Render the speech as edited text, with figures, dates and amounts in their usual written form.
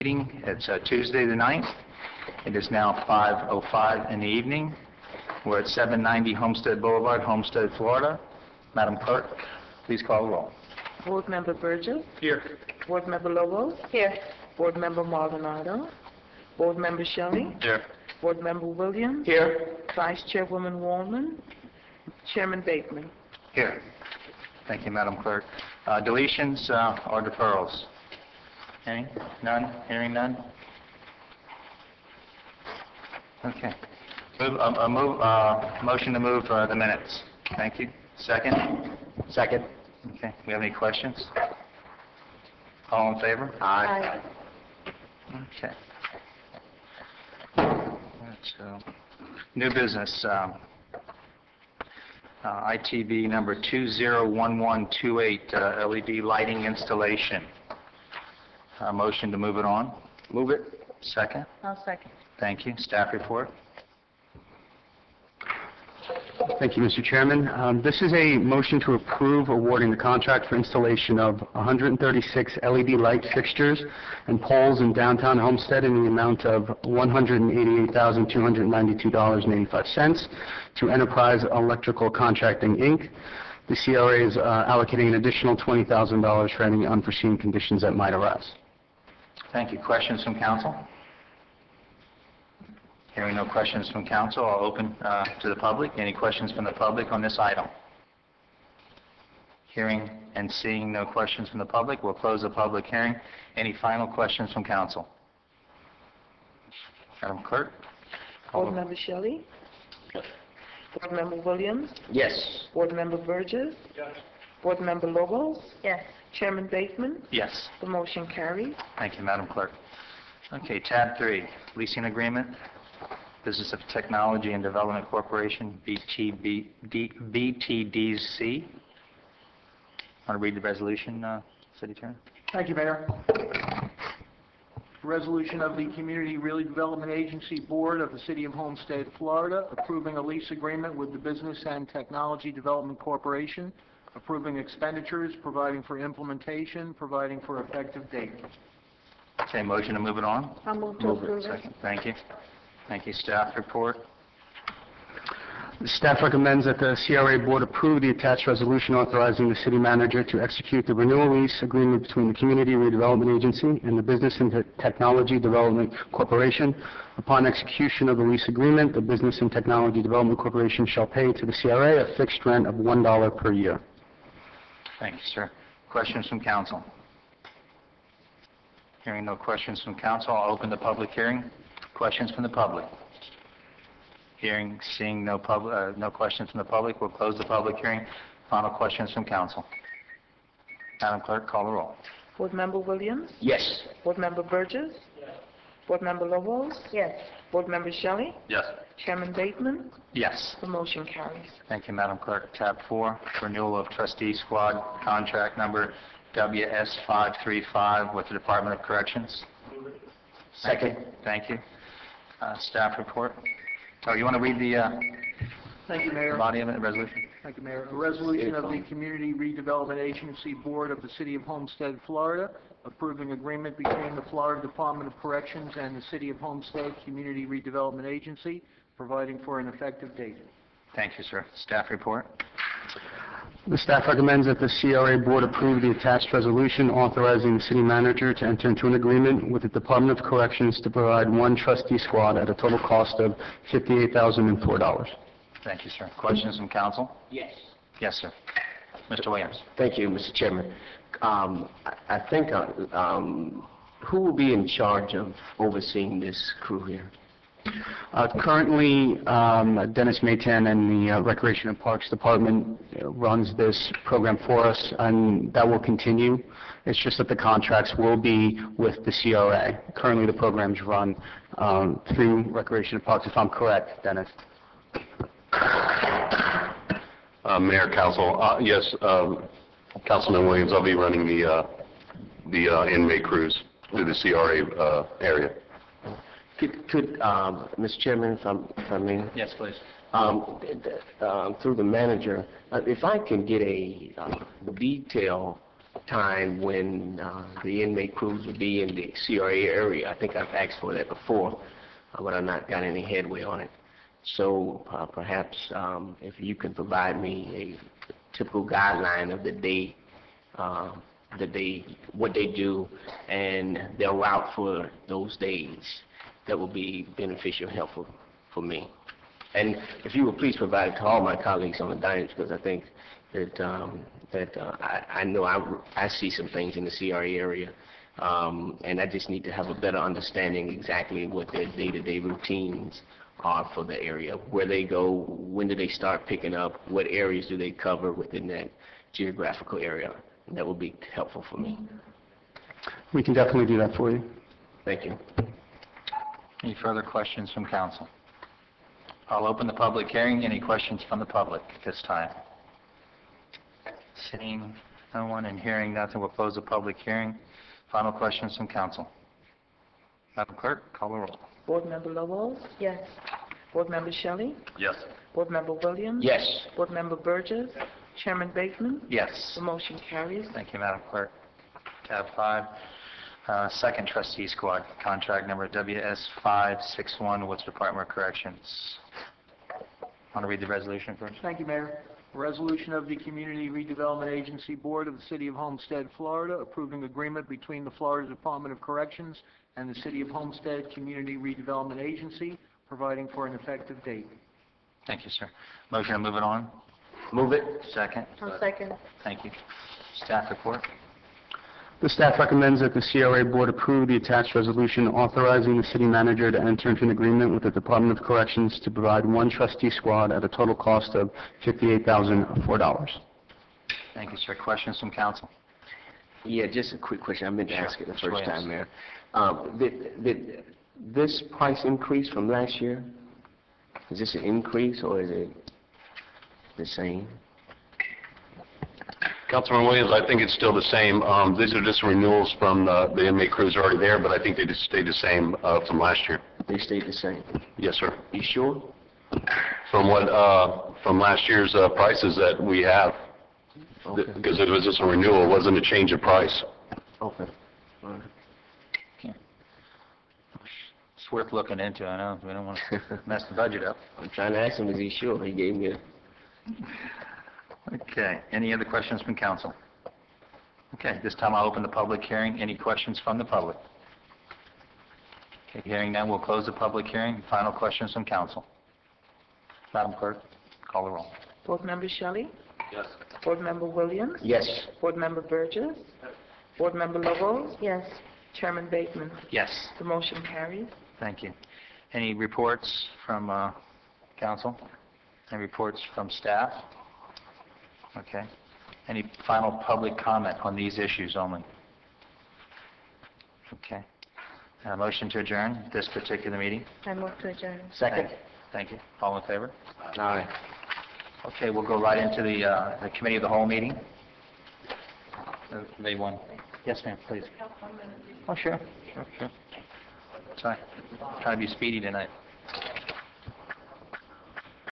meeting. It's Tuesday the 9th. It is now 5:05 in the evening. We're at 790 Homestead Boulevard, Homestead, Florida. Madam Clerk, please call the roll. Board Member Burgess. Here. Board Member Lobos. Here. Board Member Maldonado. Board Member Shelley. Here. Board Member Williams. Here. Vice Chairwoman Wallman. Chairman Bateman. Here. Thank you, Madam Clerk. Deletions or deferrals? Any? None? Hearing none? Okay. Motion to move the minutes. Thank you. Second? Second. Okay. We have any questions? All in favor? Aye. Okay. So, new business. ITB number 201128, LED lighting installation. Motion to move it on. Move it. Second? I'll second. Thank you. Staff report? Thank you, Mr. Chairman. This is a motion to approve awarding the contract for installation of 136 LED light fixtures and poles in downtown Homestead in the amount of $188,292.85 to Enterprise Electrical Contracting, Inc. The CRA is allocating an additional $20,000 for any unforeseen conditions that might arise. Thank you. Questions from council? Hearing no questions from council, I'll open to the public. Any questions from the public on this item? Hearing and seeing no questions from the public, we'll close the public hearing. Any final questions from council? Madam Clerk? Board Member Shelley. Board Member Williams. Yes. Board Member Burgess. Yes. Board Member Lobos. Yes. Chairman Bateman. Yes. The motion carries. Thank you, Madam Clerk. Okay, tab 3, leasing agreement. Business of Technology and Development Corporation, BTDC. Want to read the resolution, City Attorney? Thank you, Mayor. Resolution of the Community Redevelopment Agency Board of the City of Homestead, Florida, approving a lease agreement with the Business and Technology Development Corporation, approving expenditures, providing for implementation, providing for effective date. Okay, motion to move it on? I'll move to approve it. Second. Thank you. Thank you. Staff report? The staff recommends that the CRA Board approve the attached resolution authorizing the city manager to execute the renewal lease agreement between the Community Redevelopment Agency and the Business and Technology Development Corporation. Upon execution of the lease agreement, the Business and Technology Development Corporation shall pay to the CRA a fixed rent of $1 per year. Thank you, sir. Questions from council? Hearing no questions from council, I'll open the public hearing. Questions from the public? Hearing, seeing no questions from the public, we'll close the public hearing. Final questions from council. Madam Clerk, call the roll. Board Member Williams. Yes. Board Member Burgess. Yes. Board Member Lobos. Yes. Board Member Shelley. Yes. Chairman Bateman. Yes. The motion carries. Thank you, Madam Clerk. Tab 4, renewal of trustee squad contract number WS535 with the Department of Corrections. Second. Thank you. Staff report. Oh, you want to read the Thank you, Mayor. body of it, the resolution? Thank you, Mayor. A resolution of the Community Redevelopment Agency Board of the City of Homestead, Florida, approving agreement between the Florida Department of Corrections and the City of Homestead Community Redevelopment Agency, providing for an effective date. Thank you, sir. Staff report. The staff recommends that the CRA Board approve the attached resolution authorizing the city manager to enter into an agreement with the Department of Corrections to provide one trustee squad at a total cost of $58,004. Thank you, sir. Questions from council? Yes. Yes, sir. Mr. Williams. Thank you, Mr. Chairman. I think who will be in charge of overseeing this crew here? Currently, Dennis Maytan and the Recreation and Parks Department runs this program for us, and that will continue. It's just that the contracts will be with the CRA. Currently, the programs run through Recreation and Parks, if I'm correct, Dennis. Mayor, Council, yes, Councilman Williams, I'll be running the inmate crews through the CRA area. Could Mr. Chairman, if I may? Yes, please. Through the manager, if I can get a detail time when the inmate crews would be in the CRA area. I think I've asked for that before, but I've not got any headway on it. So perhaps if you can provide me a typical guideline of the day, what they do, and their route for those days, that will be beneficial and helpful for me. And if you would please provide it to all my colleagues on the dais, because I think that I know I see some things in the CRA area, and I just need to have a better understanding exactly what their day-to-day routines are for the area, where they go, when do they start picking up, what areas do they cover within that geographical area. That would be helpful for me. We can definitely do that for you. Thank you. Any further questions from council? I'll open the public hearing. Any questions from the public at this time? Seeing no one and hearing nothing, we'll close the public hearing. Final questions from council. Madam Clerk, call the roll. Board Member Lobos? Yes. Board Member Shelley? Yes. Board Member Williams? Yes. Board Member Burgess? Chairman Bateman? Yes. The motion carries. Thank you, Madam Clerk. Tab 5, second trustee squad, contract number WS561 with Department of Corrections. Want to read the resolution first? Thank you, Mayor. A resolution of the Community Redevelopment Agency Board of the City of Homestead, Florida, approving agreement between the Florida Department of Corrections and the City of Homestead Community Redevelopment Agency, providing for an effective date. Thank you, sir. Motion to move it on? Move it. Second? Second. Thank you. Staff report? The staff recommends that the CRA Board approve the attached resolution authorizing the city manager to enter into an agreement with the Department of Corrections to provide one trustee squad at a total cost of $58,004. Thank you, sir. Questions from council? Yeah, just a quick question. I meant to Sure. ask it the Sure, first yes. time, Mayor. Did this price increase from last year? Is this an increase or is it the same? Councilman Williams, I think it's still the same. These are just renewals from the inmate crews already there, but I think they just stayed the same from last year. They stayed the same. Yes, sir. You sure? From last year's prices that we have, Okay. because it was just a renewal, it wasn't a change of price. Okay. All right. It's worth looking into, I know. We don't want to mess the budget up. I'm trying to ask him, is he sure? He gave me a... Okay. Any other questions from council? Okay, this time I'll open the public hearing. Any questions from the public? Okay, hearing none, we'll close the public hearing. Final questions from council. Madam Clerk, call the roll. Board Member Shelley? Yes. Board Member Williams? Yes. Board Member Burgess? Board Member Lobos? Yes. Chairman Bateman? Yes. The motion carries. Thank you. Any reports from council? Any reports from staff? Okay. Any final public comment on these issues only? Okay. Motion to adjourn this particular meeting? I move to adjourn. Second. Thank you. All in favor? Aye. Okay, we'll go right into the committee of the whole meeting. May 1. Yes, ma'am, please. Oh, sure. Sorry. Trying to be speedy tonight.